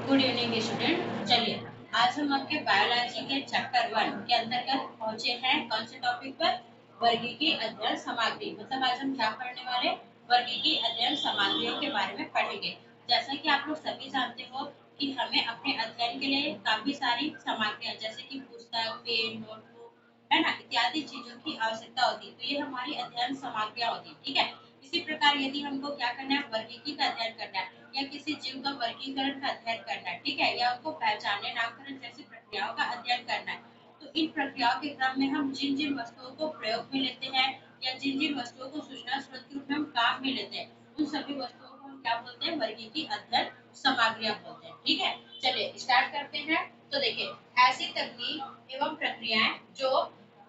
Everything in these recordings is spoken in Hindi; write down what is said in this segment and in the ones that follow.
Good evening student. चलिए आज हम आपके बायोलॉजी के चैप्टर 1 के अंतर्गत पहुंचे हैं। कौन से टॉपिक पर? वर्गीकी अध्ययन सामग्री। मतलब आज हम क्या पढ़ने वाले? वर्गीकी अध्ययन सामग्रियों के बारे में पढ़ेंगे। जैसा कि आप लोग सभी जानते हो कि हमें अपने अध्ययन के लिए काफी सारी सामग्रियां जैसे कि पुस्तक, पेन, नोटबुक है ना, इत्यादि चीजों की आवश्यकता होती है। तो ये हमारी अध्ययन सामग्रियां होती है। ठीक है, इसी प्रकार यदि हमको क्या करना है, वर्गीकी का अध्ययन करना है या किसी जीव का वर्गीकरण का अध्ययन करना है, ठीक है, या उनको पहचानने, नामकरण जैसी प्रक्रियाओं का अध्ययन करना है, तो इन प्रक्रियाओं के क्रम में हम जिन जिन वस्तुओं को प्रयोग में लेते हैं या जिन जिन वस्तुओं को सूचना स्रोत के रूप में हम काम में लेते हैं, उन सभी वस्तुओं को हम क्या बोलते हैं? वर्गीकी अध्ययन सामग्रियां बोलते हैं। ठीक है, चलिए स्टार्ट करते हैं। तो देखिए, ऐसी तकनीक एवं प्रक्रियाएं जो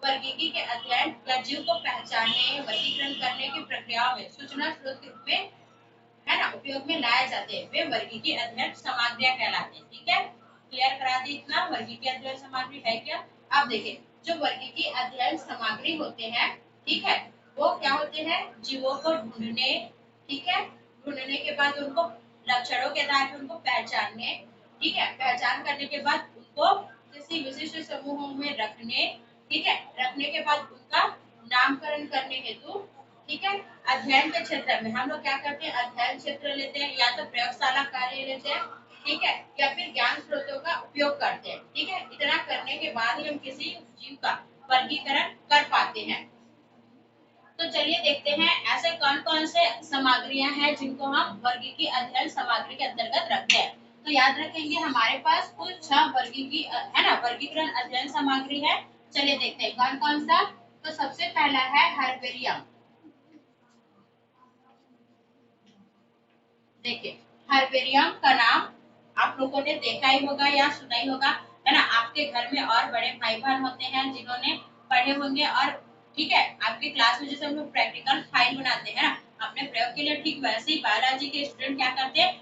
वर्गीकी के अध्ययन या जीव को पहचानने, वर्गीकरण करने की प्रक्रियाओं में सूचना स्रोत के रूप में है ना उपयोग में लाए जाते हैं, वे वर्गीकी अध्ययन सामग्रियां कहलाते हैं। ठीक है, क्लियर करा दी इतना। वर्गीकी अध्ययन सामग्री है क्या? आप देखिए, जो वर्गीकी अध्ययन सामग्री होते हैं, ठीक है, वो क्या होते हैं? जीवों को ढूंढने, ठीक है, ढूंढने के बाद उनको लक्षणों के आधार पर उनको पहचानने, ठीक है, पहचान करने के बाद उनको किसी विशिष्ट समूहों में रखने, ठीक है, रखने के बाद उनका नामकरण करने हेतु, ठीक है, अध्ययन के क्षेत्र में हम लोग क्या करते हैं? अध्ययन क्षेत्र लेते हैं, या तो प्रयोगशाला कार्य लेते हैं, ठीक है, या फिर ज्ञान स्रोतों का उपयोग करते हैं। ठीक है, इतना करने के बाद ही हम किसी जीव का वर्गीकरण कर पाते हैं। तो चलिए देखते हैं ऐसे कौन कौन से सामग्रियां हैं जिनको हम वर्गीकी अध्ययन सामग्री के अंतर्गत रखते हैं। तो याद रखेंगे हमारे पास कुल 6 वर्गीकी है ना वर्गीकरण अध्ययन सामग्री है। चलिए देखते हैं कौन कौन सा। तो सबसे पहला है हर्बेरियम। देखिए, हर्बेरियम का नाम आप लोगों ने देखा ही होगा या सुना ही होगा, है ना। आपके घर में और बड़े भाई बहन होते हैं जिन्होंने पढ़े होंगे, और ठीक है, आपकी क्लास में जैसे हम लोग प्रैक्टिकल फाइल बनाते हैं ना अपने प्रयोग के लिए, ठीक वैसे ही बायोलॉजी के स्टूडेंट क्या करते हैं,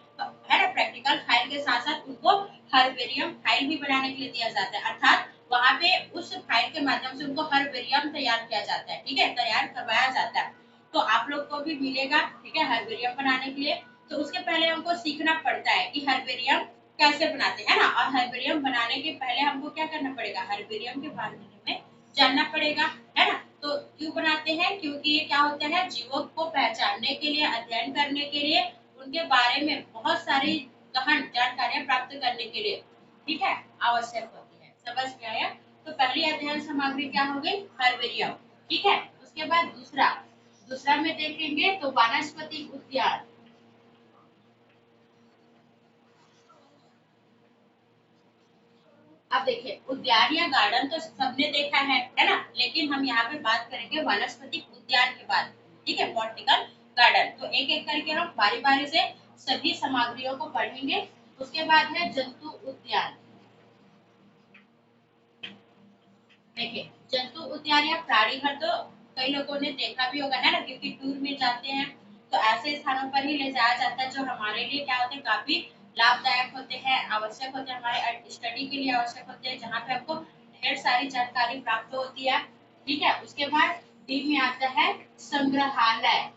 है ना, प्रैक्टिकल फाइल के साथ साथ उनको हर्बेरियम फाइल भी बनाने के लिए दिया जाता है। अर्थात वहाँ पे उस फाइल के माध्यम से उनको हर्बेरियम तैयार किया जाता है, ठीक है, तैयार करवाया जाता है। तो आप लोग को भी मिलेगा, ठीक है, हर्बेरियम बनाने के लिए। तो उसके पहले हमको सीखना पड़ता है कि हर्बेरियम कैसे बनाते हैं ना, और हर्बेरियम बनाने के पहले हमको क्या करना पड़ेगा? हर्बेरियम के बारे में जानना पड़ेगा, है ना। तो क्यों बनाते हैं? क्योंकि ये क्या होता है, जीवों को पहचानने के लिए, अध्ययन करने के लिए, उनके बारे में बहुत सारी गहन जानकारियां प्राप्त करने के लिए, ठीक है, आवश्यक होती है। समझ में आया? तो पहली अध्ययन सामग्री क्या हो गई? हर्बेरियम। ठीक है, उसके बाद दूसरा दूसरा में देखेंगे तो वनस्पति उद्यान। अब देखिए, उद्यान या गार्डन तो सबने देखा है ना, लेकिन हम यहाँ पे बात करेंगे वनस्पति उद्यान के बाद, ठीक है, बॉटनिकल गार्डन। तो एक एक करके हम बारी बारी से सभी सामग्रियों को पढ़ेंगे। उसके बाद है जंतु उद्यान। देखिए, जंतु उद्यान या प्राणी घर तो कई लोगों ने देखा भी होगा, है ना, क्योंकि टूर में जाते हैं तो ऐसे स्थानों पर ही ले जाया जाता है जो हमारे लिए क्या होते हैं, काफी लाभदायक होते हैं, आवश्यक होते हैं, हमारे स्टडी के लिए आवश्यक होते हैं, जहाँ पे हमको ढेर सारी जानकारी प्राप्त होती है। ठीक है, उसके बाद डी में आता है संग्रहालय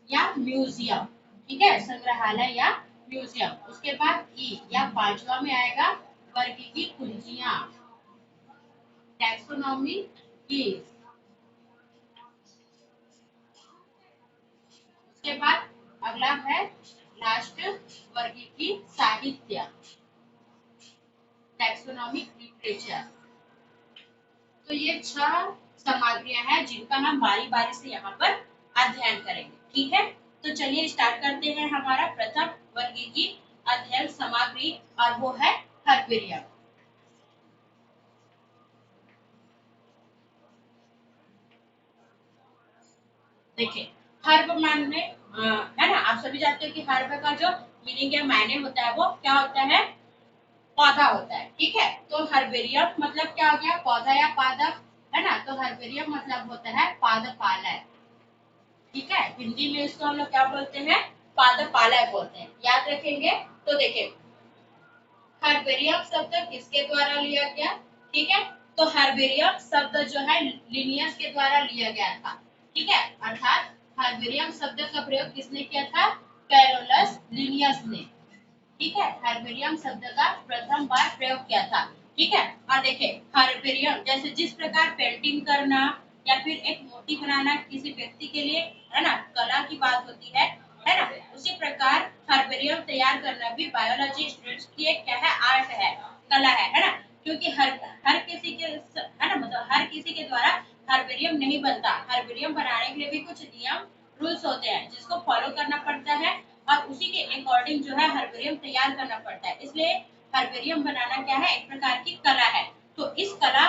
या म्यूजियम। ठीक है, संग्रहालय या म्यूजियम। उसके बाद ई या पांचवा में आएगा वर्गीकी कुंजियां, टैक्सोनॉमी की। उसके बाद अगला है लास्ट वर्गीकी साहित्य, टैक्सोनॉमिक लिटरेचर। तो ये 6 सामग्रियां हैं जिनका हम बारी बारी से यहाँ पर अध्ययन करेंगे। ठीक है, तो चलिए स्टार्ट करते हैं हमारा प्रथम वर्गीकी अध्ययन सामग्री, और वो है हर्बेरियम। देखिए, हर्ब माने है ना, आप सभी जानते हो कि हर्ब का जो मीनिंग या मायने होता है वो क्या होता है? पौधा होता है। ठीक है, तो हर्बेरियम मतलब क्या हो गया? पौधा या पादप, है ना। तो हर्बेरियम मतलब होता है पादपालय। ठीक है, हिंदी में इसको हम लोग क्या बोलते हैं? पादपालय बोलते हैं। याद रखेंगे। तो देखिए, हर्बेरियम शब्द किसके द्वारा लिया गया? ठीक है, तो हर्बेरियम शब्द जो है लिनियस के द्वारा लिया गया था। ठीक है, अर्थात हर्बेरियम शब्द का प्रयोग किसने किया था? कैरोलस लिनियस ने। ठीक है, हर्बेरियम शब्द का प्रथम बार प्रयोग किया था। ठीक है, और देखिए हर्बेरियम जैसे जिस प्रकार पेंटिंग करना या फिर एक मूर्ति बनाना किसी व्यक्ति के लिए है ना कला की बात होती है ना, उसी प्रकार हर्बेरियम तैयार करना भी बायोलॉजी स्टूडेंट्स की एक क्या है आर्ट है, कला है ना, क्योंकि हर हर किसी के है ना मतलब हर किसी के द्वारा हर्बेरियम नहीं बनता। हर्बेरियम बनाने के लिए भी कुछ नियम रूल्स होते हैं जिसको फॉलो करना पड़ता है और उसी के अकॉर्डिंग जो है हर्बेरियम तैयार करना पड़ता है। इसलिए हर्बेरियम बनाना क्या है, एक प्रकार की कला है। तो इस कला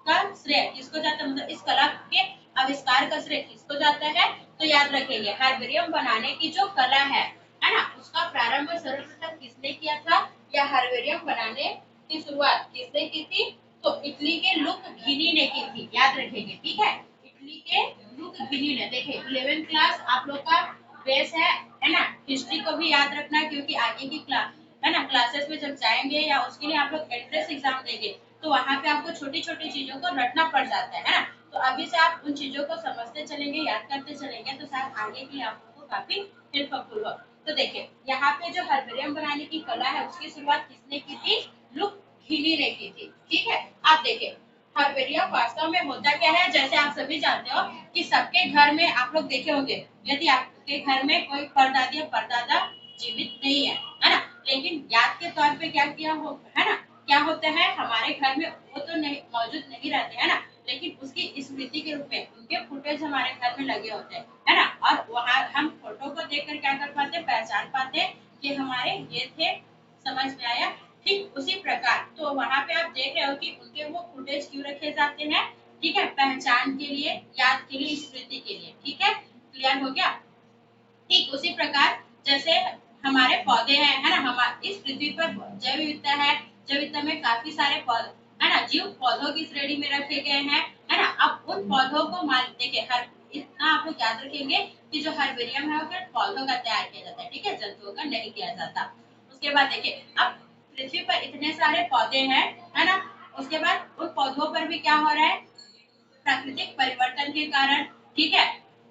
का श्रेय किसको जाता है, मतलब इस कला के आविष्कार का श्रेय किसको जाता है, तो याद रखेंगे हर्बेरियम बनाने की जो कला है ना, उसका प्रारंभ सर्वप्रथम किसने किया था, या हर्बेरियम बनाने की शुरुआत किसने की थी, तो इटली के लुक घिनी ने की थी, याद रखेंगे। ठीक है, इटली के लुक घिनी ने, देखिए 11th क्लास आप लोग का बेस है ना, हिस्ट्री को भी याद रखना क्योंकि आगे की क्लास है ना क्लासेस में जब जाएंगे या उसके लिए आप लोग एंट्रेंस एग्जाम देंगे तो वहाँ पे आपको छोटी छोटी चीजों को रटना पड़ जाता है ना, तो अभी से आप उन चीजों को समझते चलेंगे, याद करते चलेंगे तो शायद आगे के लिए आप लोगों को काफी हेल्पफुल हो। तो देखिए यहाँ पे जो हर्बेरियम बनाने की कला है उसकी शुरुआत किसने की थी, लुक घिनी ने की थी। ठीक है, आप देखिए हर्बेरियम वास्तव में होता क्या है, जैसे आप सभी जानते हो कि सबके घर में आप लोग देखे होंगे, यदि आपके घर में कोई परदादी या परदादा जीवित नहीं है ना, लेकिन याद के तौर पे क्या किया हो है ना, क्या होता है हमारे घर में वो तो नहीं मौजूद नहीं रहते है ना, लेकिन उसकी स्मृति के रूप में उनके फुटेज हमारे घर में लगे होते हैं है ना, और वहाँ हम फोटो को देखकर क्या कर पाते, पहचान पाते कि हमारे ये थे, समझ में आया। ठीक उसी प्रकार तो वहाँ पे आप देख रहे हो कि उनके वो फुटेज क्यों रखे जाते हैं, ठीक है, पहचान के लिए, याद के लिए, स्मृति के लिए। ठीक है, क्लियर हो गया। ठीक उसी प्रकार जैसे हमारे पौधे हैं है ना, हमारे इस पृथ्वी पर जैव विविधता है, जैव विविधता में काफी सारे पौधे है ना, जीव पौधों की श्रेणी में रखे गए हैं है ना। अब उन पौधों को मान देखिए हर इतना आप लोग याद रखेंगे कि जो हर्बेरियम है वो फिर पौधों का तैयार किया जाता है, ठीक है, जंतुओं का नहीं किया जाता। उसके बाद देखिए अब पृथ्वी पर इतने सारे पौधे हैं है ना, उसके बाद उन पौधों पर भी क्या हो रहा है, प्राकृतिक परिवर्तन के कारण, ठीक है,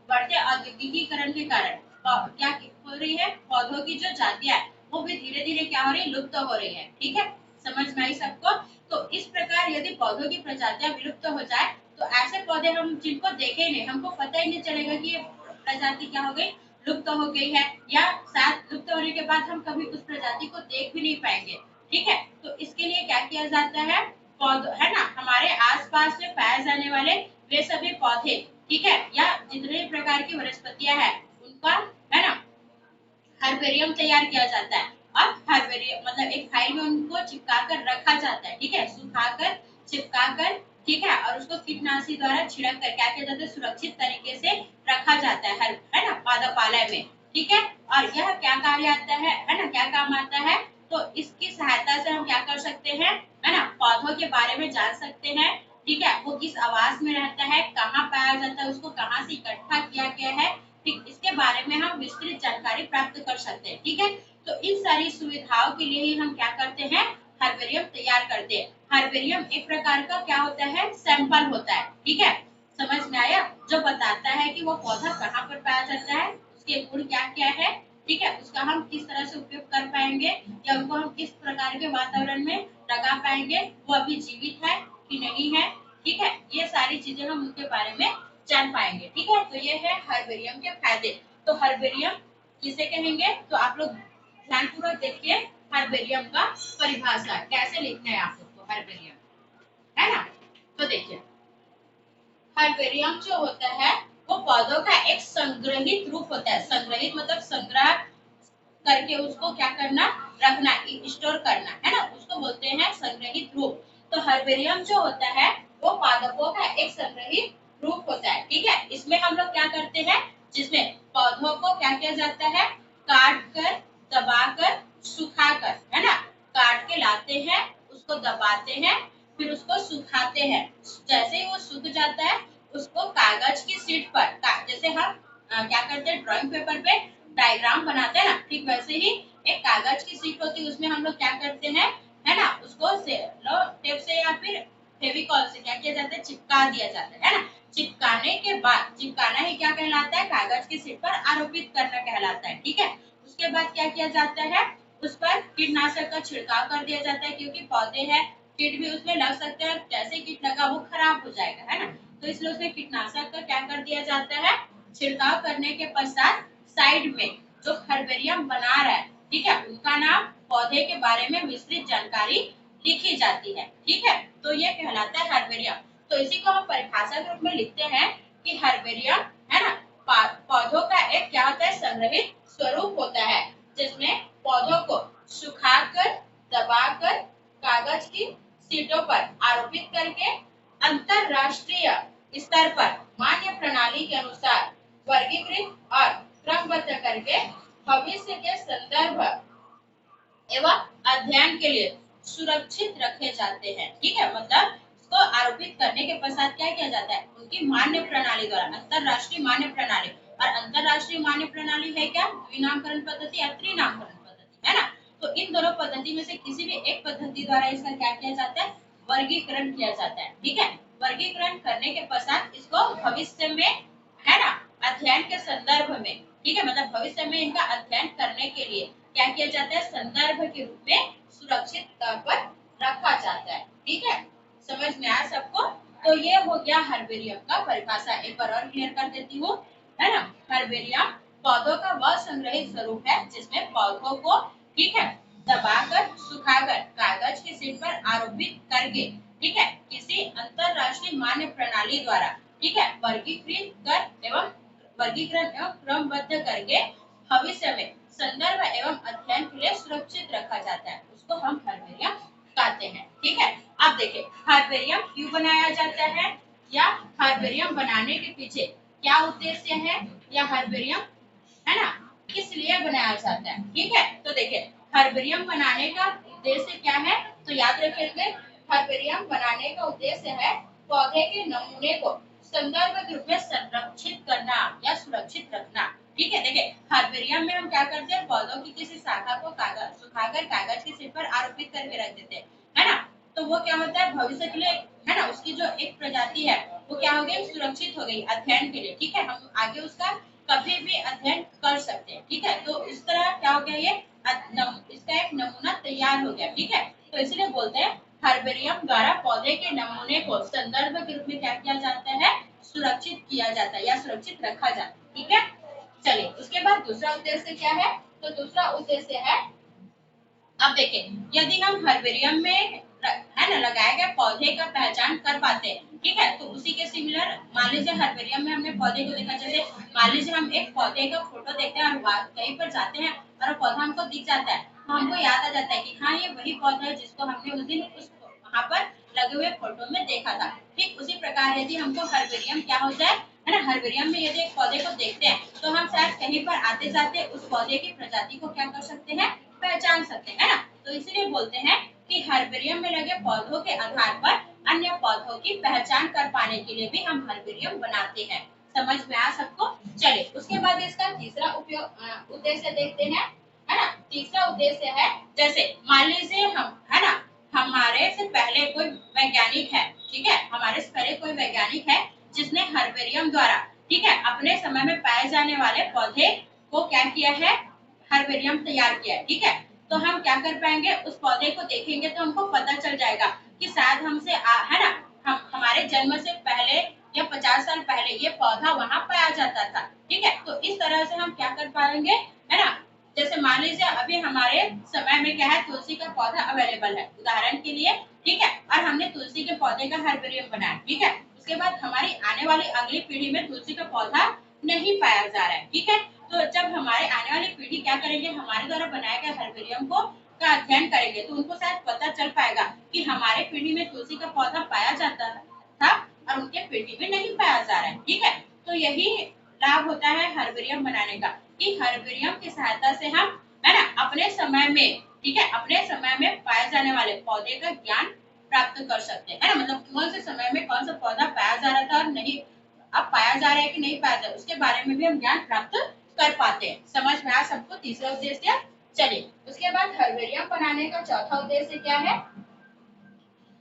बढ़ते औद्योगिकीकरण के कारण क्या हो रही है, पौधों की जो जातियां है वो भी धीरे धीरे क्या हो रही है, लुप्त हो रही है। ठीक है, समझ में आई सबको। तो इस प्रकार यदि पौधों की प्रजातियां विलुप्त हो जाए तो ऐसे पौधे हम जिनको देखे नहीं, हमको पता ही नहीं चलेगा कि ये प्रजाति क्या हो गई, लुप्त हो गई है, या शायद लुप्त होने के बाद हम कभी उस प्रजाति को देख भी नहीं पाएंगे। ठीक है, तो इसके लिए क्या किया जाता है, पौधे है ना, हमारे आसपास में पाए जाने वाले वे सभी पौधे, ठीक है, या जितने प्रकार की वनस्पतियां हैं उनका है ना हर्बेरियम तैयार किया जाता है, और हर्बेरियम मतलब एक फाइल में उनको चिपका कर रखा जाता है, ठीक है, सुखाकर चिपका कर, ठीक है, और उसको कीटनाशी द्वारा छिड़क कर क्या किया जाता है, सुरक्षित तरीके से रखा जाता है हर है ना पादपालय में। ठीक है, और यह क्या कार्य आता है ना, क्या काम आता है, तो इसकी सहायता से हम क्या कर सकते हैं है ना, पौधों के बारे में जान सकते हैं। ठीक है, वो किस आवास में रहता है, कहाँ पाया जाता है, उसको कहाँ से इकट्ठा किया गया है, ठीक इसके बारे में हम विस्तृत जानकारी प्राप्त कर सकते हैं। ठीक है, तो इन सारी सुविधाओं के लिए ही हम क्या करते हैं, हर्बेरियम तैयार करते हैं। हर्बेरियम एक प्रकार का क्या होता है, सैंपल होता है। ठीक है, समझ में आया, जो बताता है कि वो पौधा कहाँ पर पाया जाता है, उसके गुण क्या क्या है, ठीक है, उसका हम किस तरह से उपयोग कर पाएंगे, या उनको हम किस प्रकार के वातावरण में लगा पाएंगे, वो अभी जीवित है कि नहीं है। ठीक है, ये सारी चीजें हम उनके बारे में जान पाएंगे। ठीक है, तो ये है हर्बेरियम के फायदे। तो हर्बेरियम किसे कहेंगे, तो आप लोग ध्यानपूर्वक देखिए, हर्बेरियम का परिभाषा कैसे लिखना है आप लोग को, हर्बेरियम है ना। तो देखिए हर्बेरियम जो होता है वो पौधों का एक संग्रहित रूप होता है, संग्रहित मतलब संग्रह करके उसको क्या करना, रखना, स्टोर करना है ना, उसको बोलते हैं संग्रहित रूप। तो हर्बेरियम जो होता है वो पादपों का एक संग्रहित रूप होता है। ठीक है, इसमें हम लोग क्या करते हैं, जिसमें पौधों को क्या किया जाता है, काट कर, दबाकर, सुखाकर, है ना, काट के लाते हैं, उसको दबाते हैं, फिर उसको सुखाते हैं। जैसे ही वो सूख जाता है उसको कागज की शीट पर जैसे हम क्या करते हैं, ड्राइंग पेपर पे डायग्राम बनाते हैं ना, ठीक वैसे ही एक कागज की शीट होती है, उसमें हम लोग क्या करते हैं है ना, उसको टेप से या फिर फेविकॉल से क्या किया जाता है, चिपका दिया जाता है ना। चिपकाने के बाद, चिपकाना ही क्या कहलाता है, कागज की शीट पर आरोपित करना कहलाता है। ठीक है, उसके बाद क्या किया जाता है, उस पर कीटनाशक का छिड़काव कर दिया जाता है, क्योंकि पौधे हैं, कीट भी उसमें लग सकते हैं, जैसे कीट लगा वो खराब हो जाएगा, है ना। तो इसलिए उसमें कीटनाशक का क्या कर दिया जाता है, छिड़काव करने के पश्चात साइड में जो हर्बेरियम बना रहा है, ठीक है, उनका नाम, पौधे के बारे में विस्तृत जानकारी लिखी जाती है, ठीक है। तो ये कहलाता है हर्बेरियम। तो इसी को हम परिभाषा के रूप में लिखते हैं कि हर्बेरियम, है ना, पौधों का एक क्या होता है, संग्रहित स्वरूप होता है, जिसमें पौधों को सुखाकर, दबाकर, कागज की शीटों पर आरोपित करके अंतरराष्ट्रीय स्तर पर मान्य प्रणाली के अनुसार वर्गीकृत और क्रमबद्ध करके भविष्य के संदर्भ एवं अध्ययन के लिए सुरक्षित रखे जाते हैं, ठीक है। मतलब इसको आरोपित करने के पश्चात क्या किया जाता है, उनकी मान्य प्रणाली द्वारा, अंतरराष्ट्रीय मान्य प्रणाली। और अंतरराष्ट्रीय मान्य प्रणाली है क्या, द्विनामकरण पद्धति या त्रिनामकरण पद्धति, है ना। तो इन दोनों पद्धति में से किसी भी एक पद्धति द्वारा इसका क्या किया जाता है, वर्गीकरण किया जाता है, ठीक है। वर्गीकरण करने के पश्चात इसको भविष्य में, है ना, अध्ययन के संदर्भ में, ठीक है, मतलब भविष्य में इनका अध्ययन करने के लिए क्या किया जाता है, संदर्भ के रूप में सुरक्षित तौर पर रखा जाता है, ठीक है। समझ में आया सबको। तो ये हो गया हर्बेरियम का परिभाषा। एक बार और क्लियर कर देती हूँ, है ना। हर्बेरियम पौधों का वह संग्रहित स्वरूप है जिसमें पौधों को, ठीक है, दबाकर, सुखाकर, कागज की शीट पर आरोपित करके, ठीक है, किसी अंतरराष्ट्रीय मान्य प्रणाली द्वारा, ठीक है, वर्गीकरण एवं क्रमबद्ध करके भविष्य में संदर्भ एवं अध्ययन के लिए सुरक्षित रखा जाता है, उसको हम हर्बेरियम कहते हैं, ठीक है। अब देखिए हर्बेरियम क्यों बनाया जाता है, या हर्बेरियम बनाने के पीछे क्या उद्देश्य है, या हर्बेरियम, है ना, किस लिए बनाया जाता है, ठीक है। तो देखिए हर्बेरियम बनाने का उद्देश्य क्या है, तो याद रखिएगा, हर्बेरियम बनाने का उद्देश्य है पौधे के नमूने को संदर्भ के रूप में संरक्षित करना या सुरक्षित रखना, ठीक है। देखिए हर्बेरियम में हम क्या करते हैं, पौधों की किसी शाखा को कागज सुखाकर कागज की शीट पर आरोपित करके रख देते हैं, है ना। तो वो क्या होता है, भविष्य के लिए, है ना, उसकी जो एक प्रजाति है वो क्या हो गई, सुरक्षित हो गई अध्ययन के लिए, ठीक है। हम आगे उसका कभी भी अध्ययन कर सकते हैं, ठीक है। तो इस तरह क्या हो गया, ये इसका एक नमूना तैयार हो गया, ठीक है। तो इसलिए बोलते हैं हर्बेरियम द्वारा पौधे के नमूने को संदर्भ के रूप में क्या किया जाता है, सुरक्षित किया जाता है या सुरक्षित रखा जाता है, ठीक है। चलिए उसके बाद दूसरा उद्देश्य क्या है, तो दूसरा उद्देश्य है, अब देखिए यदि हम हर्बेरियम में, है ना, लगाए गए पौधे का पहचान कर पाते हैं, ठीक है, तो उसी के सिमिलर मान लीजिए हर्बेरियम में हमने पौधे को देखा, जैसे मान लीजिए हम एक पौधे का फोटो देखते हैं और कहीं पर जाते हैं और पौधा हमको दिख जाता है, तो हमको याद आ जाता है कि हाँ ये वही पौधा है जिसको हमने उस दिन उस वहाँ पर लगे हुए फोटो में देखा था। ठीक उसी प्रकार यदि हमको हर्बेरियम क्या हो जाए, है ना, हर्बेरियम में यदि एक पौधे को देखते हैं तो हम शायद कहीं पर आते जाते उस पौधे की प्रजाति को क्या कर सकते हैं, पहचान सकते हैं, है ना। तो इसीलिए बोलते हैं कि हर्बेरियम में लगे पौधों के आधार पर अन्य पौधों की पहचान कर पाने के लिए भी हम हर्बेरियम बनाते हैं। समझ में आया सबको। चलिए उसके बाद इसका तीसरा उपयोग उद्देश्य देखते हैं, है ना। तीसरा उद्देश्य है, जैसे मान लीजिए हम, है ना, हमारे से पहले कोई वैज्ञानिक है, ठीक है, हमारे से पहले कोई वैज्ञानिक है जिसने हर्बेरियम द्वारा, ठीक है, अपने समय में पाए जाने वाले पौधे को क्या किया है, हर्बेरियम तैयार किया है, ठीक है। तो हम क्या कर पाएंगे, उस पौधे को देखेंगे तो हमको पता चल जाएगा कि शायद हमसे है ना, हम हमारे जन्म से पहले या 50 साल पहले ये पौधा वहां पाया जाता था, ठीक है। तो इस तरह से हम क्या कर पाएंगे, है ना। जैसे मान लीजिए अभी हमारे समय में क्या है, तुलसी का पौधा अवेलेबल है उदाहरण के लिए, ठीक है, और हमने तुलसी के पौधे का हर्बेरियम बनाया, ठीक है। उसके बाद हमारी आने वाली अगली पीढ़ी में तुलसी का पौधा नहीं पाया जा रहा है, ठीक है। तो जब हमारे आने वाली पीढ़ी क्या करेंगे, हमारे द्वारा बनाए गए हर्बेरियम को का अध्ययन करेंगे तो उनको शायद पता चल पाएगा कि हमारे पीढ़ी में तुलसी का पौधा पाया जाता था और उनके पीढ़ी में नहीं पाया जा रहा है, ठीक है। तो यही लाभ होता है हर्बेरियम बनाने का, कि हर्बेरियम की सहायता से हम, है ना, अपने समय में, ठीक है, अपने समय में पाए जाने वाले पौधे का ज्ञान प्राप्त कर सकते हैं, है ना। मतलब कौन से समय में कौन सा पौधा पाया जा रहा था और नहीं अब पाया जा रहा है कि नहीं पाया जा रहा है, उसके बारे में भी हम ज्ञान प्राप्त कर पाते हैं। समझ में आया सबको तीसरा उद्देश्य। चलिए उसके बाद हर्बेरियम बनाने का चौथा उद्देश्य क्या है,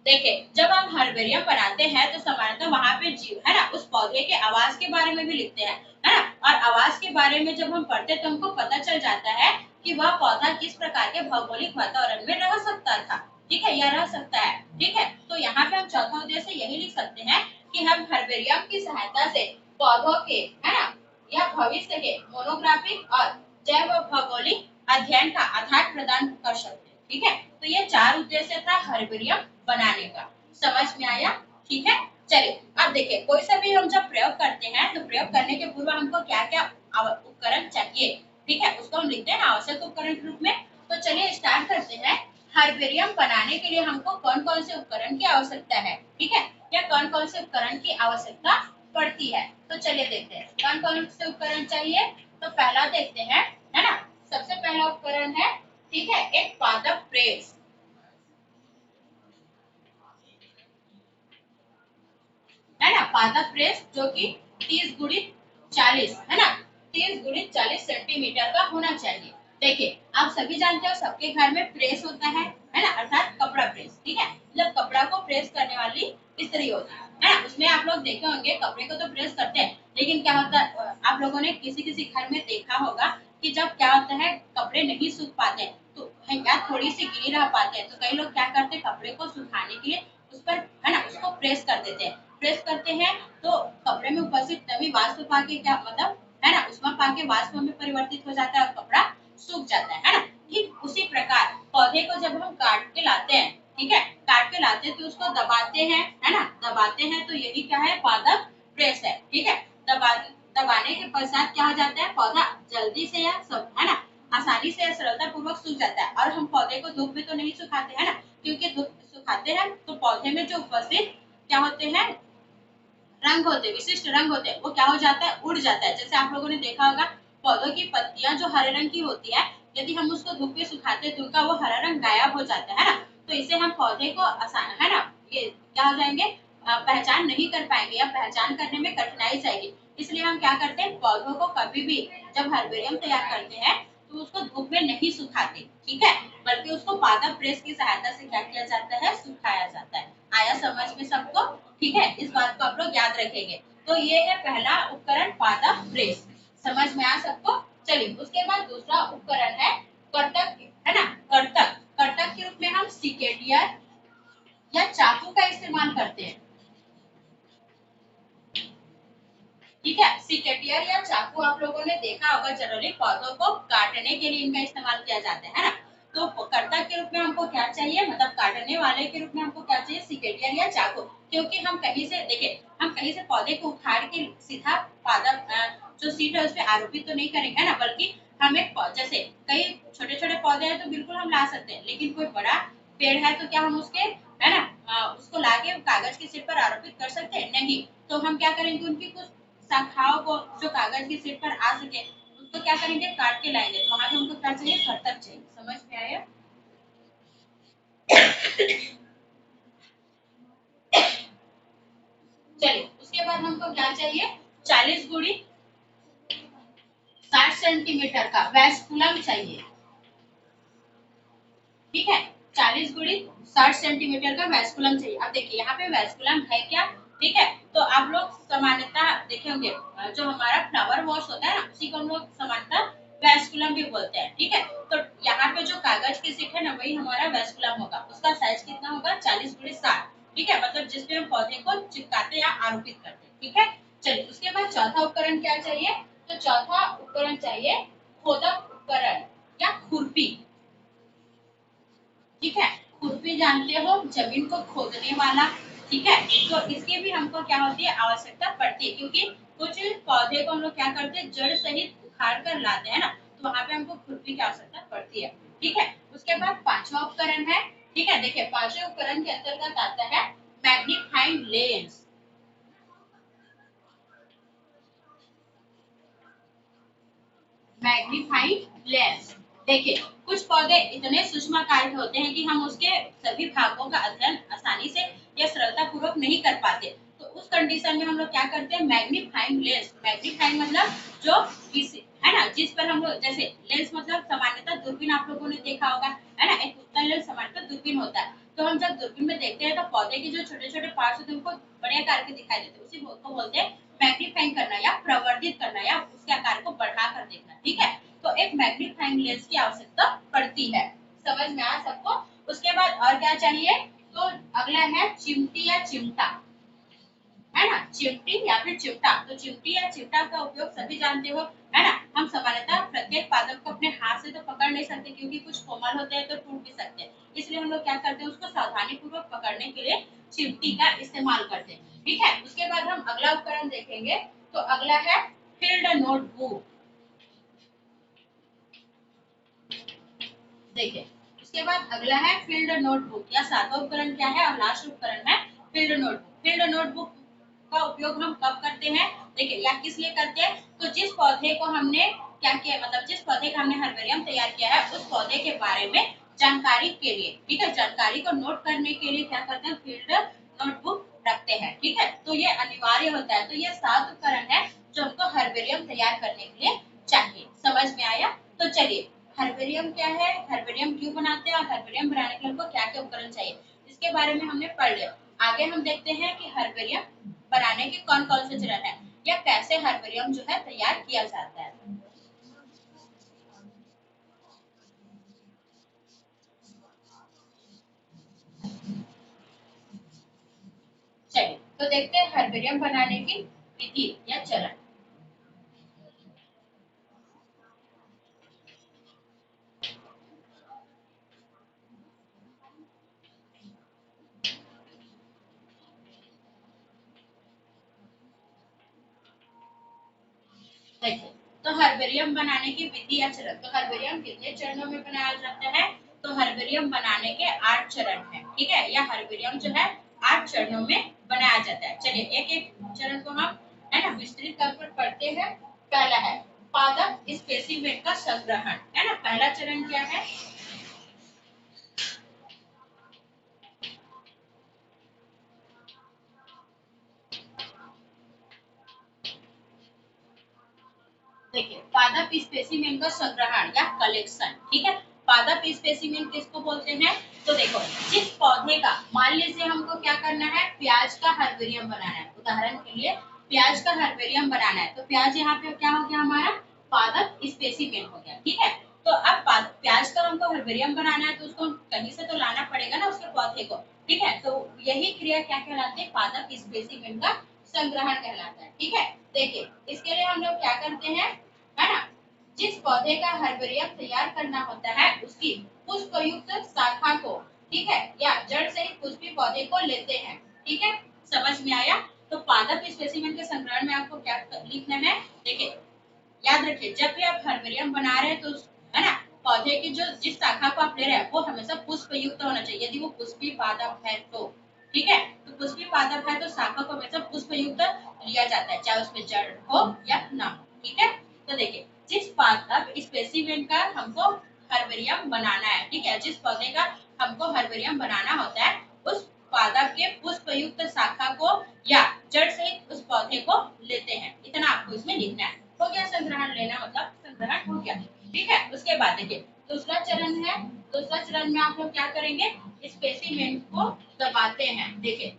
देखिए जब हम हर्बेरियम बनाते हैं तो सामान्यतः वहां पे जीव, है ना, उस पौधे के आवाज के बारे में भी लिखते हैं, है ना। और आवाज के बारे में जब हम पढ़ते हैं तो हमको पता चल जाता है कि वह पौधा किस प्रकार के भौगोलिक वातावरण में रह सकता था, ठीक है, या रह सकता है, ठीक है। तो यहाँ पे हम चौथा उद्देश्य यही लिख सकते हैं कि हम हर्बेरियम की सहायता से पौधों के, है ना, या भविष्य के मोनोग्राफिक और जैव भौगोलिक अध्ययन का आधार प्रदान कर सकते हैं, ठीक है। तो ये 4 उद्देश्य था हर्बेरियम बनाने का, समझ में आया, ठीक है। चलिए अब देखिए, कोई सा भी हम जब प्रयोग करते हैं तो प्रयोग करने के पूर्व हमको क्या क्या उपकरण चाहिए, ठीक है, उसको हम लिखते हैं आवश्यक उपकरण के रूप में। तो चलिए स्टार्ट करते हैं। हर्बेरियम बनाने के लिए हमको कौन कौन से उपकरण की आवश्यकता है, ठीक है, या कौन कौन से उपकरण की आवश्यकता पड़ती है। तो चलिए देखते हैं कौन कौन से उपकरण चाहिए। तो पहला देखते हैं, है ना, सबसे पहला उपकरण है, ठीक है, एक पादप प्रेस, है ना, पादप प्रेस जो कि 30 गुणित 40, है ना, 30 गुणित 40 सेंटीमीटर का होना चाहिए। देखिए आप सभी जानते हो सबके घर में प्रेस होता है ना, अर्थात कपड़ा प्रेस, ठीक है, मतलब कपड़ा को प्रेस करने वाली इस्त्री होती है ना। उसमें आप लोग देखे होंगे कपड़े को तो प्रेस करते हैं, लेकिन क्या होता है, आप लोगों ने किसी किसी घर में देखा होगा कि जब क्या होता है कपड़े नहीं सूख पाते तो या थोड़ी सी गीली रह पाते हैं, तो कई लोग क्या करते हैं कपड़े को सुखाने के लिए उस पर, है ना, उसको प्रेस कर देते हैं। प्रेस करते हैं तो कपड़े में उपस्थित नमी वाष्प पाके क्या मतलब, है ना, उष्मा पाके वाष्प में परिवर्तित हो जाता है और कपड़ा सूख जाता है ना। ठीक उसी प्रकार पौधे को जब हम काट के लाते हैं, ठीक है, काट के लाते हैं तो उसको दबाते हैं, है ना, दबाते हैं तो यही क्या है, पादप प्रेस है, ठीक है। दबा दबाने के पश्चात क्या हो जाता है, पौधा जल्दी से या सब, है ना, आसानी से सरलता पूर्वक सूख जाता है। और हम पौधे को धूप में तो नहीं सुखाते, है ना, क्योंकि धूप सुखाते हैं तो पौधे में जो उपस्थित क्या होते हैं, रंग होते, विशिष्ट रंग होते हैं, वो क्या हो जाता है, उड़ जाता है। जैसे आप लोगों ने देखा होगा पौधों की पत्तियां जो हरे रंग की होती है, यदि हम उसको धूप में सुखाते तो उनका वो हरा रंग गायब हो जाता है ना। तो इसे हम पौधे को आसान, है ना, ये क्या हो जाएंगे, पहचान नहीं कर पाएंगे या पहचान करने में कठिनाई जाएगी। इसलिए हम क्या करते हैं, पौधों को कभी भी जब हर्बेरियम तैयार करते हैं तो उसको धूप में नहीं सुखाते, ठीक है, बल्कि उसको पादप प्रेस की सहायता से क्या किया जाता है, सुखाया जाता है। आया समझ में सबको, ठीक है, इस बात को आप लोग याद रखेंगे। तो ये है पहला उपकरण पादप प्रेस, समझ में आ सबको। चलिए उसके बाद दूसरा उपकरण है कर्तक, है ना, कर्तक। कर्तक के रूप में हम सिकेटियर या चाकू का इस्तेमाल करते हैं, ठीक है। सिकेटियर या चाकू आप लोगों ने देखा होगा, जनरली पौधों को काटने के लिए इनका इस्तेमाल किया जाता है ना। तो कर्तक के रूप में हमको क्या चाहिए, मतलब काटने वाले के रूप में हमको क्या चाहिए, सिकेटियर या चाकू। क्योंकि हम कहीं से देखिए, हम कहीं से पौधे को उखाड़ के सीधा पादप जो सीट है उस पर आरोपित तो नहीं करेंगे ना, बल्कि हम एक जैसे कई छोटे छोटे पौधे हैं तो बिल्कुल हम ला सकते हैं, लेकिन कोई बड़ा पेड़ है तो क्या हम उसके, है ना, उसको लाके कागज की सीट पर आरोपित कर सकते हैं, नहीं। तो हम क्या करेंगे, उनकी कुछ शाखाओं को जो कागज की सीट पर आ सके उसको क्या करेंगे, काट के लाएंगे। तो वहां पे हमको क्या चाहिए, कर्तक चाहिए, समझ में आया। चलिए उसके बाद हमको क्या चाहिए, 40 गुड़ी 60 सेंटीमीटर का वैस्कुलम चाहिए, ठीक है, 40 गुड़ी 60 सेंटीमीटर का वैस्कुलम चाहिए। अब देखिए यहाँ पे वैस्कुलम है क्या, ठीक है। तो आप लोग सामान्यतः देखे होंगे जो हमारा फ्लावर वॉश होता है ना, उसी को हम लोग सामान्यतः वैस्कुलम भी बोलते हैं, ठीक है। तो यहाँ पे जो कागज की शीट है ना, वही हमारा वैस्कुलम होगा। उसका साइज कितना होगा, 40 गुड़ी 60, ठीक है, मतलब जिसपे हम पौधे को चिपकाते या आरोपित करते हैं, ठीक है। चलिए उसके बाद चौथा उपकरण क्या चाहिए, तो चौथा उपकरण चाहिए खोदक उपकरण या खुरपी, ठीक है। खुरपी जानते हो, जमीन को खोदने वाला, ठीक है। तो इसकी भी हमको क्या होती है, आवश्यकता पड़ती है, क्योंकि कुछ पौधे को हम लोग क्या करते हैं, जड़ सहित उखाड़ कर लाते हैं ना, तो वहां पे हमको खुरपी की आवश्यकता पड़ती है, ठीक है। उसके बाद पांचवा उपकरण है, ठीक है, देखिए पांचवें उपकरण के अंतर्गत आता है मैग्नीफाइंग लेंस। मैग्नीफाइंग लेंस, देखिए कुछ पौधे इतने सूक्ष्म आकार के होते हैं कि हम उसके सभी भागों का अध्ययन आसानी से या सरलता पूर्वक नहीं कर पाते। तो उस कंडीशन में हम लोग क्या करते हैं, मैग्नीफाइंग लेंस। मैग्नीफाइंग मतलब जो किसी, है ना, जिस पर हम लोग, जैसे लेंस मतलब सामान्यतः दूरबीन आप लोगों ने देखा होगा, है ना, एक उत्तल लेंस सामान्यतः दूरबीन होता है। तो हम जब दूरबीन में देखते हैं तो पौधे के जो छोटे छोटे पार्ट्स होते हैं उनको बड़े आकार के दिखाई देते हैं, उसी को बोलते हैं मैग्नीफाइंग करना या प्रवर्धित करना या उसके आकार को बढ़ा कर देखना, ठीक है। तो एक मैग्नीफाइंग लेंस की आवश्यकता पड़ती है। समझ में आया सबको? उसके बाद और क्या चाहिए? तो अगला है चिमटी या चिमटा, है ना, चिमटी या फिर चिमटा। तो चिमटी या चिमटा का उपयोग सभी जानते हो, है ना। हम सामान्यतः प्रत्येक पादप को अपने हाथ से तो पकड़ नहीं सकते क्योंकि कुछ कोमल होते हैं तो टूट भी सकते हैं, इसलिए हम लोग क्या करते हैं, उसको सावधानी पूर्वक पकड़ने के लिए चिमटी का इस्तेमाल करते हैं। ठीक है, उसके बाद हम अगला उपकरण देखेंगे। तो अगला है फील्ड नोटबुक। देखिए, उसके बाद अगला है फील्ड नोटबुक या सातवां उपकरण क्या है और लास्ट उपकरण है फील्ड नोटबुक। फील्ड नोटबुक का उपयोग हम कब करते हैं? देखिए, या किस लिए करते हैं? तो जिस पौधे को हमने क्या किया, मतलब जिस पौधे का हमने हर्बेरियम तैयार किया है उस पौधे के बारे में जानकारी के लिए, ठीक है, जानकारी को नोट करने के लिए क्या करते हैं, फील्ड नोटबुक रखते हैं। ठीक है, तो ये अनिवार्य होता है। तो ये 7 उपकरण है जो हमको हर्बेरियम तैयार करने के लिए चाहिए। समझ में आया? तो चलिए, हर्बेरियम क्या है, हर्बेरियम क्यों बनाते हैं और हर्बेरियम बनाने के लिए हमको क्या क्या उपकरण चाहिए, इसके बारे में हमने पढ़ लिया। आगे हम देखते हैं कि हर्बेरियम बनाने के कौन कौन से चरण है या कैसे हर्बेरियम जो है तैयार किया जाता है। चलिए, तो देखते हैं हर्बेरियम बनाने की विधि या चरण। देखिए, तो हर्बेरियम बनाने की विधि या चरण। तो हर्बेरियम कितने चरणों में बनाया जाता है? तो हर्बेरियम बनाने के 8 चरण हैं, ठीक है, या हर्बेरियम जो है 8 चरणों में बनाया जाता है। चलिए, एक एक चरण को हम, है ना, विस्तृत तौर पर पढ़ते हैं। पहला है पादप स्पेसिमेन का संग्रहण, है ना। पहला चरण क्या है? देखिए, पादप स्पेसिमेन का संग्रहण या कलेक्शन, ठीक है। पादप स्पेसिमेन किसको बोलते हैं? तो देखो, जिस पौधे का, मान लीजिए हमको क्या करना है, प्याज का हर्बेरियम बनाना है, उदाहरण के लिए प्याज का हर्बेरियम बनाना है। तो प्याज यहाँ पे क्या हो गया हमारा, पादप स्पेसिमेन हो गया, ठीक है। तो अब प्याज का हमको हर्बेरियम बनाना है तो उसको कहीं से तो लाना पड़ेगा ना उसके पौधे को, ठीक है। तो यही क्रिया क्या कहलाती है, पादप स्पेसिमेन का संग्रहण कहलाता है। ठीक है, देखिए, इसके लिए हम लोग क्या करते हैं, है ना, जिस पौधे का हर्बेरियम तैयार करना होता है उसकी पुष्पयुक्त शाखा को, ठीक है, या जड़ सहित पुष्पी पौधे को लेते हैं। ठीक है, समझ में आया? तो पादप स्पेसिमेन के संग्रहण में आपको क्या लिखना है? देखिए, याद रखिए, जब भी आप हर्बेरियम बना रहे हैं तो है ना, पौधे की जो जिस शाखा को आप ले रहे हैं वो हमेशा पुष्प युक्त होना चाहिए। यदि वो पुष्पी पादप है तो, ठीक है, तो पुष्पी पादप है तो शाखा को हमेशा पुष्प युक्त लिया जाता है, चाहे उसमें जड़ हो या ना हो। ठीक है, तो देखिए, जिस पादप स्पेसिमेन का हमको हर्बेरियम बनाना है, ठीक है, जिस पौधे का हमको हर्बेरियम बनाना होता है उस पादप के पुष्प युक्त शाखा को या जड़ सहित उस पौधे को लेते हैं। इतना आपको इसमें लिखना है। हो गया संग्रहण, लेना मतलब संग्रहण हो गया। ठीक है, उसके बाद देखिए, दूसरा चरण है। दूसरा चरण में आप लोग क्या करेंगे, स्पेसिमेन को दबाते हैं। देखिए,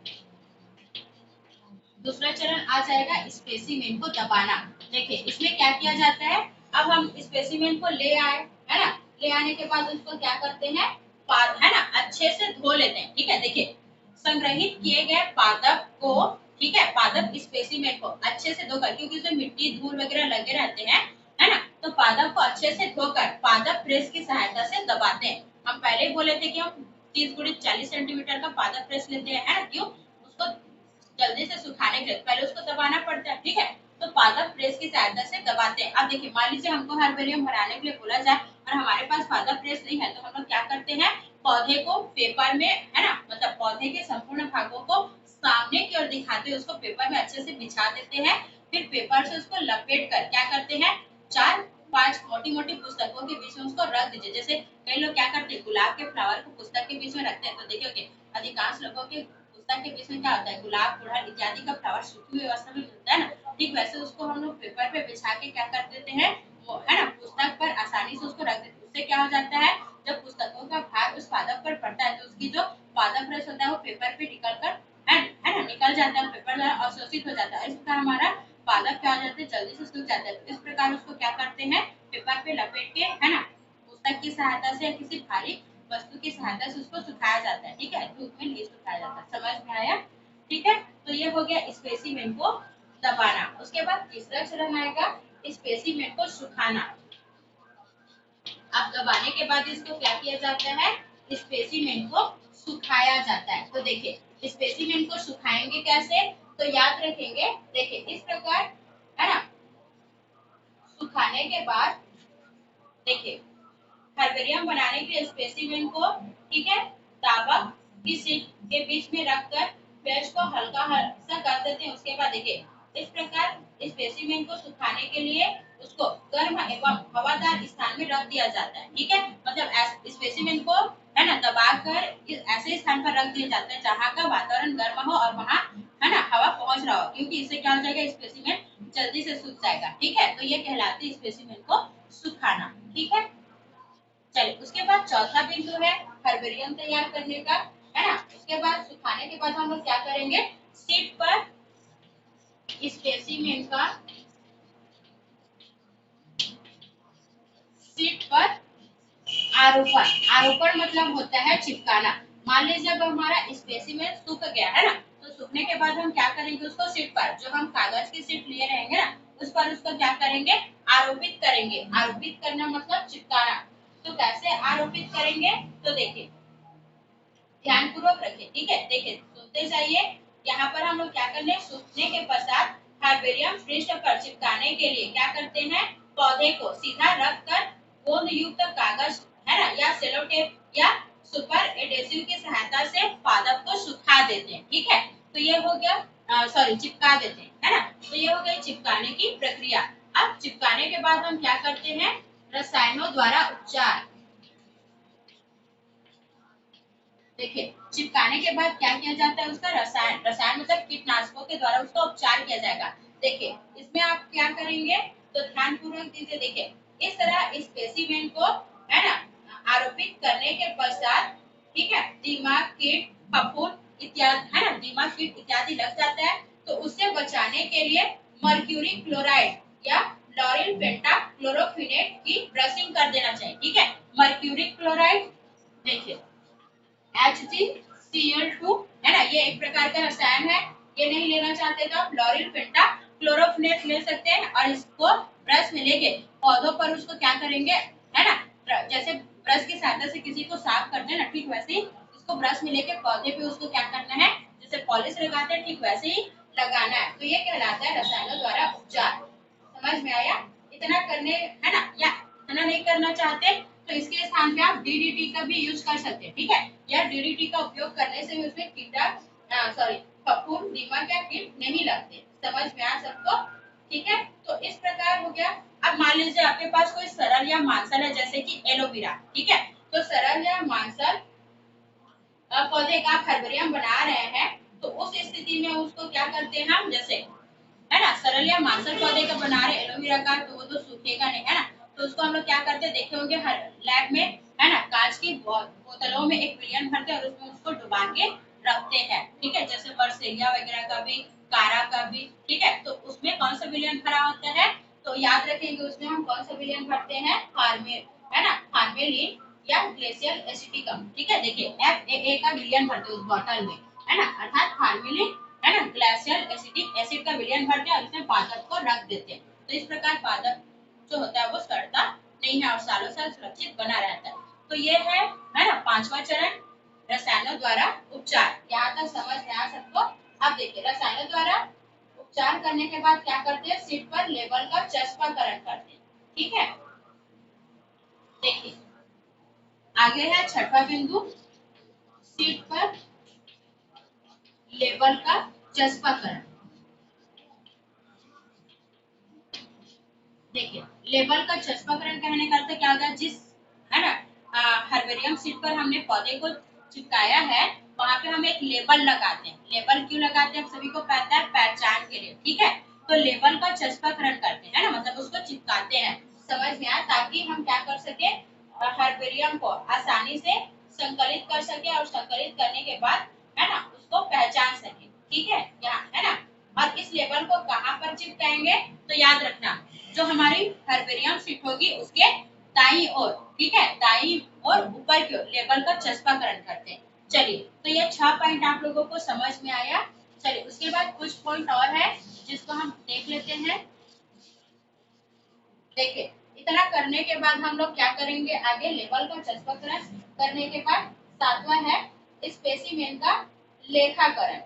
दूसरा चरण आ जाएगा स्पेसिमेन को दबाना। देखिए, इसमें क्या किया जाता है, अब हम स्पेसिमेन को ले आए, है ना, ले आने के बाद उसको क्या करते हैं, है ना, अच्छे से धो लेते हैं। ठीक है, देखिए, संग्रहित किए गए पादप को, ठीक है, पादप स्पेसिमेन को अच्छे से धोकर, क्योंकि उसमें मिट्टी धूल वगैरह लगे रहते हैं, है ना, तो पादप को अच्छे से धोकर पादप प्रेस की सहायता से दबाते हैं। हम पहले ही बोले थे कि हम 30 x 40 सेंटीमीटर का पादप प्रेस लेते हैं, है ना, क्यों, उसको जल्दी से सुखाने के लिए पहले उसको दबाना पड़ता है। ठीक है, तो पादप प्रेस की सहायता से दबाते हैं। अब देखिए, मान लीजिए हमको हर्बेरियम बनाने के लिए बोला जाए और हमारे पास पादप प्रेस नहीं है तो हम लोग क्या करते हैं, पौधे को पेपर में, है ना, मतलब पौधे के संपूर्ण भागों को सामने की ओर दिखाते हुए उसको पेपर में अच्छे से बिछा देते हैं। फिर पेपर से उसको लपेट कर क्या करते हैं, 4-5 मोटी मोटी पुस्तकों के बीच में उसको रख दीजिए। जैसे कई लोग क्या करते हैं, गुलाब के फ्लावर को पुस्तक के बीच में रखते हैं, तो देखिए अधिकांश लोगों के पुस्तक के बीच में क्या होता है, गुलाब, गुड़हल इत्यादि का फ्लावर सूखी हुई अवस्था में मिलता है ना। ठीक वैसे उसको हम लोग पेपर पे बिछा के क्या कर देते हैं, वो है ना, पुस्तक पर आसानी से उसको रख देते हैं। उससे क्या हो जाता है, जब पुस्तकों का भार उस पादप पर पड़ता है तो उसकी जो पादप रस होता है वो पेपर पे निकल कर, है ना, निकल जाता है, पेपर द्वारा अवशोषित हो जाता है। इस प्रकार हमारा पादप क्या हो जाता है, जल्दी से सूख जाता है। तो इस प्रकार उसको क्या करते हैं, पेपर पे लपेट के, है ना, पुस्तक की सहायता से या किसी भारी वस्तु की सहायता से उसको सुखाया जाता है। ठीक है, धूप में नहीं सुखाया जाता। समझ में आया? ठीक है, तो ये हो गया स्पेसिमेन को दबाना। उसके बाद तीसरा चरण आएगा स्पेसिमेन को सुखाना। अब दबाने के बाद इसको क्या किया जाता है, स्पेसिमेन को सुखाया जाता है। तो देखिए स्पेसिमेन को सुखाएंगे कैसे, तो याद रखेंगे, देखिए इस प्रकार, है ना, सुखाने के बाद देखिए हर्बेरियम बनाने के लिए स्पेसिमेन को, ठीक है, ताबक की शीट के बीच में रखकर पेज को हल्का सा कर देते हैं। उसके बाद देखिए इस प्रकार स्पेसिमेन को सुखाने के लिए उसको गर्म एवं हवादार स्थान में रख दिया जाता है। ठीक है, मतलब स्पेसिमेन को, है ना, दबाकर ऐसे स्थान पर रख दिया जाता है जहाँ का वातावरण गर्म हो और वहाँ, है ना, हवा पहुंच रहा हो, क्योंकि इससे क्या हो जाएगा, स्पेसिमेन जल्दी से सूख जाएगा। ठीक है, तो ये कहलाते हैं स्पेसिमेन को सुखाना। ठीक है, चलिए उसके बाद चौथा बिंदु है हर्बेरियम तैयार करने का, है ना। उसके बाद सुखाने के बाद हम लोग क्या करेंगे, शीट पर स्पेसिमेन का, शीट पर आरोपण, आरोपण मतलब होता है चिपकाना। मान लीजिए अब हमारा स्पेसिमेन सूख गया, है ना, तो सूखने के बाद हम क्या करेंगे, उसको शीट पर, जो हम कागज की शीट लिए रहेंगे ना, उस पर उसको क्या करेंगे, आरोपित करेंगे। आरोपित करना मतलब चिपकाना। तो कैसे आरोपित करेंगे, तो देखिए ध्यान पूर्वक रखें। ठीक है, देखिए सुनते जाइए। यहाँ पर हम लोग क्या कर ले, सूखने के पश्चात हर्बेरियम पृष्ठ पर चिपकाने के लिए क्या करते हैं, पौधे को सीधा रखकर गोंद युक्त कागज, है ना, या सेलो टेप या सुपर एडेसिव की सहायता से पादप को सुखा देते हैं। ठीक है, तो ये हो गया, सॉरी चिपका देते हैं, है ना। तो ये हो गई चिपकाने की प्रक्रिया। अब चिपकाने के बाद हम क्या करते हैं, रसायनों द्वारा उपचार। देखिए चिपकाने के बाद क्या किया जाता है, उसका रसायन, रसायन मतलब कीटनाशकों के द्वारा उसका उपचार किया जाएगा। देखिए इसमें आप क्या करेंगे, तो ध्यान पूर्वक दीजिए। देखिए इस तरह स्पेसिमेन को, है ना, आरोपित करने के पश्चात, ठीक है, दिमाग कीट फफूंद इत्यादि, है ना, दिमाग कीट इत्यादि लग जाता है, तो उससे बचाने के लिए मर्क्यूरी क्लोराइड या लॉरिल पेंटा क्लोरोफिनेट की ब्रशिंग कर देना चाहिए। ठीक है, मर्क्यूरी क्लोराइड, देखिए HgCl2, है ना, ये एक प्रकार का रसायन है। ये नहीं लेना चाहते तो आप लॉरिल पेंटा क्लोरोफिनेट ले सकते हैं, और इसको ब्रश में लेके पौधों पर उसको क्या करेंगे, है ना, जैसे ब्रश की सहायता से किसी को साफ करते हैं ना, ठीक वैसे ही इसको ब्रश में लेके पौधे पे उसको क्या करना है, जैसे पॉलिश लगाते हैं, ठीक वैसे ही लगाना है। तो ये कहलाता है रसायनों द्वारा उपचार। समझ में आया? इतना करने, है ना, या इतना नहीं करना चाहते तो इसके स्थान पे आप डीडीटी का भी यूज कर सकते हैं। ठीक है, या डीडीटी का उपयोग करने से भी उसमें कीटक, सॉरी, फफूंद, दीमक या कीट नहीं लगते। समझ में आया सबको? ठीक है, तो इस प्रकार हो गया। अब मान लीजिए आपके पास कोई सरल या मांसल है, जैसे कि एलोवेरा। ठीक है, तो सरल या मांसल पौधे का आप हर्बेरियम बना रहे हैं, तो उस स्थिति में उसको क्या करते हैं हम, जैसे, है ना, सरल या मांसल पौधे का बना रहे एलोवेरा का, तो वो तो सूखेगा नहीं, है ना, तो उसको हम लोग क्या करते हैं, देखे होंगे हर लैब में, है ना, कांच की बोतलों में एक विलियन भरते हैं और उसमें उसको डुबा के रखते हैं। ठीक है, जैसे बरसेलिया वगैरह का भी, कारा का भी। ठीक है, तो उसमें कौन सा विलियन भरा होता है, तो याद रखेंगे उसमें हम कौन सा विलियन भरते हैं, फार्मे, है ना, फार्मेलिन या ग्लेशियल एसिटिकम। ठीक है, देखिए FAA का विलियन भरते हैं उस बोतल में, है ना, अर्थात फार्मेलिन, है ना, ग्लेशियल एसिटिक एसिड का विलयन भरते हैं और इसमें पादप को रख देते हैं। तो इस प्रकार पादप जो होता है वो सड़ता नहीं है और सालों साल सुरक्षित बना रहता है। तो ये है ना, पांचवा चरण, रसायनों द्वारा उपचार। यहाँ तक समझ में आ सबको? अब देखिए रसायनों द्वारा उपचार करने के बाद क्या करते हैं, शीट पर लेबल का चस्पाकरण करते हैं। ठीक है, देखिए आगे है छठा बिंदु, शीट पर लेबल का चस्पाकरण। देखिए लेबल का चस्पाकरण कहने का अर्थ क्या होगा, जिस, है ना, हर्बेरियम शीट पर हमने पौधे को चिपकाया है, वहां पे हम एक लेबल लगाते हैं। लेबल क्यों लगाते हैं, आप सभी को पता है, पहचान के लिए। ठीक है, तो लेबल का चस्पाकरण करते हैं ना, मतलब उसको चिपकाते हैं। समझ में आया, ताकि हम क्या कर सके, हर्बेरियम को आसानी से संकलित कर सके और संकलित करने के बाद, है ना, उसको पहचान सके। ठीक है, यहाँ, है ना, और इस लेबल को कहाँ पर चिपकाएंगे, तो याद रखना जो हमारी हर्बेरियम शीट होगी उसके दाईं ओर, ठीक है, दाईं और ऊपर की ओर लेबल का चस्पाकरण करते हैं। चलिए, तो ये 6 पॉइंट आप लोगों को समझ में आया। चलिए, उसके बाद कुछ पॉइंट और है जिसको हम देख लेते हैं। देखिए, इतना करने के बाद हम लोग क्या करेंगे, आगे लेबल का चस्पाकरण करने के बाद सातवां है स्पेसिमेन का लेखाकरण।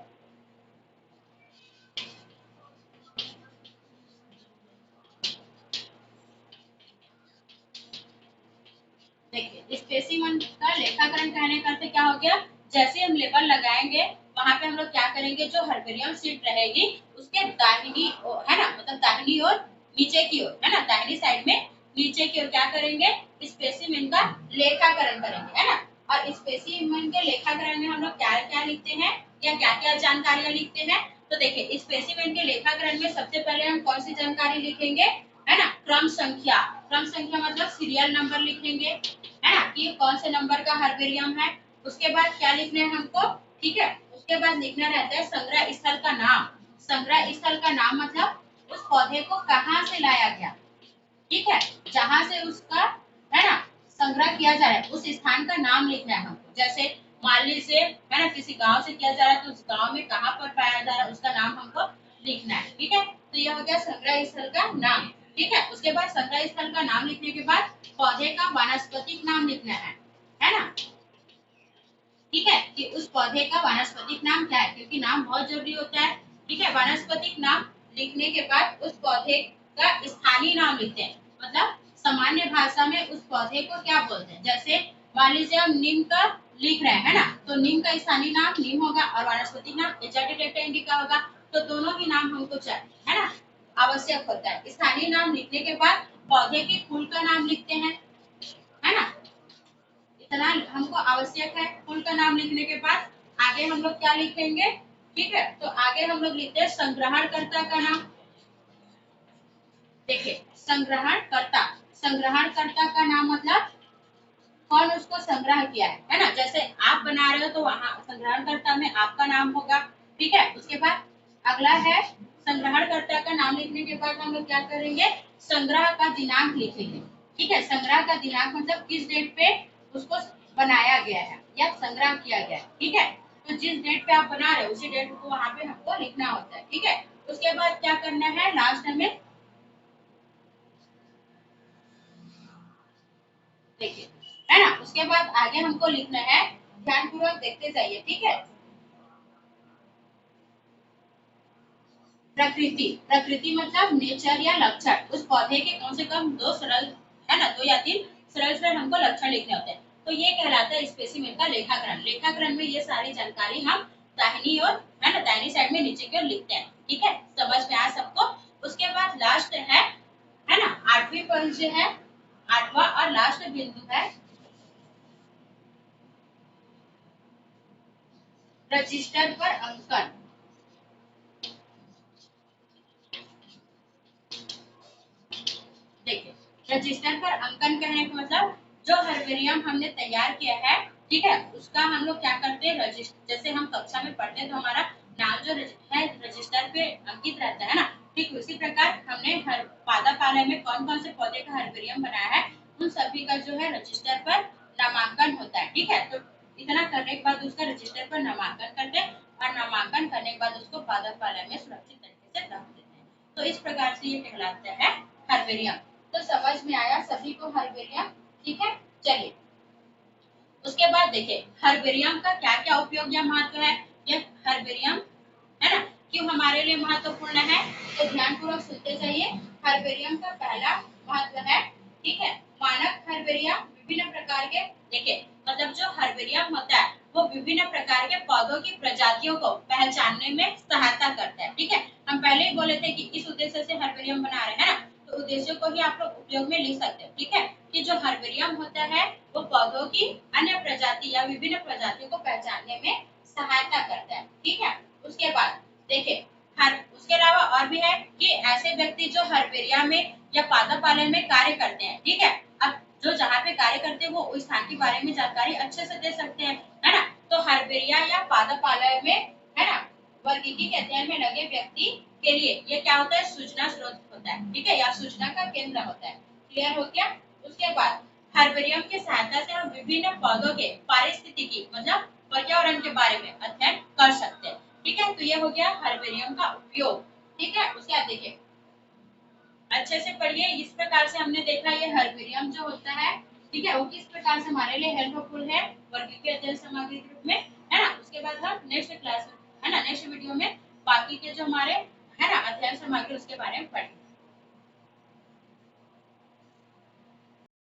देखिए, स्पेसिमेन का लेखाकरण कहने का अर्थ क्या हो गया, जैसे हम लेबल लगाएंगे वहां पे हम लोग क्या करेंगे, जो हर्बेरियम शीट रहेगी उसके दाहिनी है ना, मतलब दाहिनी और नीचे की ओर, है ना, दाहिनी साइड में नीचे की ओर क्या करेंगे, स्पेसिमेन का लेखाकरण करेंगे, है ना। और स्पेसिमेन के लेखाकरण में हम लोग क्या क्या लिखते हैं या क्या क्या जानकारियां लिखते हैं, तो देखिए स्पेसिमेन के लेखाकरण में सबसे पहले हम कौन सी जानकारी लिखेंगे, है ना, क्रम संख्या। क्रम संख्या मतलब सीरियल नंबर लिखेंगे, है ना, कि कौन से नंबर का हर्बेरियम है। उसके बाद क्या लिखना है हमको, ठीक है, उसके बाद लिखना रहता है संग्रह स्थल का नाम। संग्रह स्थल का नाम मतलब उस पौधे को कहाँ से लाया गया, ठीक है, जहां से उसका, है ना, संग्रह किया जा रहा है उस स्थान का नाम लिखना है हमको। जैसे मान लीजिए, है ना, किसी गांव से किया जा रहा है तो उस गांव में कहाँ पर पाया जा रहा है उसका नाम हमको लिखना है, ठीक है। तो यह हो गया संग्रह स्थल का नाम, ठीक है। उसके बाद संग्रह स्थल का नाम लिखने के बाद पौधे का वानस्पतिक नाम लिखना है ना, ठीक है, कि उस पौधे का वानस्पतिक नाम क्या है, क्योंकि नाम बहुत जरूरी होता है, ठीक है। वानस्पतिक नाम लिखने के बाद उस पौधे का स्थानीय नाम लिखते हैं, मतलब सामान्य भाषा में उस पौधे को क्या बोलते हैं। जैसे मान लीजिए हम नीम का लिख रहे हैं, है ना, तो नीम का स्थानीय नाम नीम होगा और वानस्पतिक नाम एजाटिक इंडिका होगा, तो दोनों ही नाम हमको चाहिए, है ना, आवश्यक होता है। स्थानीय नाम लिखने के बाद पौधे के फूल का नाम लिखते हैं, है ना, इतना हमको आवश्यक है। फूल का नाम लिखने के बाद आगे हम लोग क्या लिखेंगे, ठीक है, तो आगे हम लोग लिखते हैं संग्रहणकर्ता का नाम। देखिए, संग्रहणकर्ता, संग्रहणकर्ता का नाम मतलब कौन उसको संग्रह किया है ना, जैसे आप बना रहे हो तो वहां संग्रहणकर्ता में आपका नाम होगा, ठीक है। उसके बाद अगला है संग्रहणकर्ता का नाम लिखने के बाद हम लोग क्या करेंगे, संग्रह का दिनांक लिखेंगे, ठीक है। संग्रह का दिनांक मतलब किस डेट पे उसको बनाया गया है या संग्रह किया गया है, ठीक है। तो जिस डेट पे आप बना रहे हो उसी डेट को वहां पे हमको लिखना होता है, ठीक है। उसके बाद क्या करना है, लास्ट में देखिए, है ना, उसके बाद आगे हमको लिखना है, ध्यानपूर्वक देखते जाइए, ठीक है। प्रकृति, प्रकृति मतलब नेचर या लक्षण, उस पौधे के कम से कम दो सरल, है ना, दो या तीन सरल सरल हमको लक्षण लिखने होते हैं, तो ये कहलाता है स्पेसिमेन का लेखाकरण। लेखाकरण में ये सारी जानकारी हम दाहिनी और, है ना, दाहिनी साइड में नीचे की ओर लिखते हैं, ठीक है, समझ में आया सबको। उसके बाद लास्ट है ना, आठवीं पॉइंट जो है, आठवां और लास्ट बिंदु है रजिस्टर पर अंकन। देखिए, रजिस्टर पर अंकन कहने का मतलब जो हर्बेरियम हमने तैयार किया है, ठीक है, उसका हम लोग क्या करते हैं, रजिस्टर, जैसे हम कक्षा में पढ़ते हैं तो हमारा नाम जो है रजिस्टर पे अंकित रहता है ना, ठीक उसी प्रकार हमने हर पादपालय में कौन कौन से पौधे का हर्बेरियम बनाया है उन सभी का जो है रजिस्टर पर नामांकन होता है, ठीक है। तो इतना करने के बाद उसका रजिस्टर पर नामांकन करते हैं और नामांकन करने के बाद उसको पादपालय में सुरक्षित तरीके से रख देते हैं। तो इस प्रकार से ये कहलाता है हर्बेरियम। तो समझ में आया सभी को हर्बेरियम, ठीक है। चलिए, उसके बाद देखिए हर्बेरियम का क्या क्या उपयोग या महत्व है। ये हर्बेरियम, है ना, क्यों हमारे लिए महत्वपूर्ण है, तो ध्यानपूर्वक सुनते जाइए। हर्बेरियम का पहला महत्व है, ठीक है, मानक हर्बेरियम विभिन्न प्रकार के, देखिए मतलब जो हर्बेरियम होता है वो विभिन्न प्रकार के पौधों की प्रजातियों को पहचानने में सहायता करता है, ठीक है। हम पहले ही बोले थे कि इस उद्देश्य से हर्बेरियम बना रहे हैं ना, तो उद्देश्यों को ही आप लोग उपयोग में लिख सकते हैं, ठीक है, कि जो हर्बेरियम होता है वो पौधों की अन्य प्रजाति या विभिन्न प्रजातियों को पहचानने में सहायता करता है, ठीक है। उसके बाद देखिए, हर उसके अलावा और भी है कि ऐसे व्यक्ति जो हर्बेरिया में या पादपालय में कार्य करते हैं, ठीक है, अब जो जहाँ पे कार्य करते हैं वो उस स्थान के बारे में जानकारी अच्छे से दे सकते हैं, है ना। तो हर्बेरिया या पादपालय में, है ना, वर्गीकी के अध्ययन में लगे व्यक्ति के लिए ये क्या होता है, सूचना स्रोत होता है, ठीक है, या सूचना का केंद्र होता है। क्लियर हो गया। उसके बाद हर्बेरियम की सहायता से हम विभिन्न पौधों के पारिस्थितिकी मतलब पर्यावरण के बारे में अध्ययन कर सकते हैं, ठीक है। तो ये हो गया हर्बेरियम का उपयोग, ठीक है। उसके बाद देखिए अच्छे से पढ़िए, इस प्रकार से हमने देखा ये हर्बेरियम जो होता है, ठीक है, वो किस प्रकार से हमारे लिए हेल्पफुल है वर्गीकीय अध्ययन सामग्री के रूप में, है ना। उसके बाद हम नेक्स्ट क्लास, है ना, नेक्स्ट वीडियो में बाकी के जो हमारे है ना अध्ययन सामग्री उसके बारे में पढ़ेंगे।